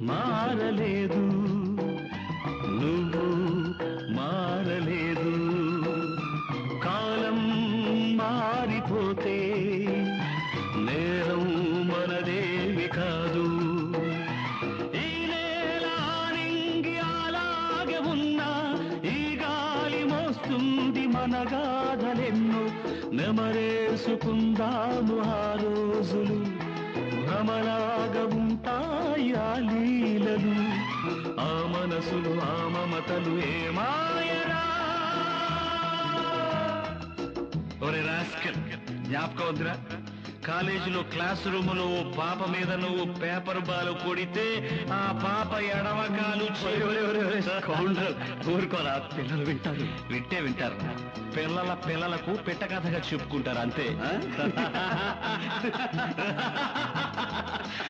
మారలేదు, నువ్వు మారలేదు. కాలం మారిపోతే నేరం మనదేవి కాదు. ఈ నేల నింగి అలాగే ఉన్నా ఈ గాలి మోస్తుంది మన గాథలెన్నో. నెమరేసుకుందాము ఆ రోజులు, భ్రమలాగా ఉంటాయి ఆ లీలలు. ఆ మనసులు ఆ మమతలు ఏ మాయరా. ఒరే రాస్కెల్, జ్ఞాపకం వద్దురా? కాలేజీలో క్లాస్ రూములో ఓ పాప మీద నువ్వు పేపర్ బాల్ కొడితే ఆ పాప ఎడమకాలు ఊరుకోరా, పిల్లలు వింటారు. వింటే వింటారు, పిల్లలకు పెట్ట కథగా చెప్పుకుంటారు అంతే.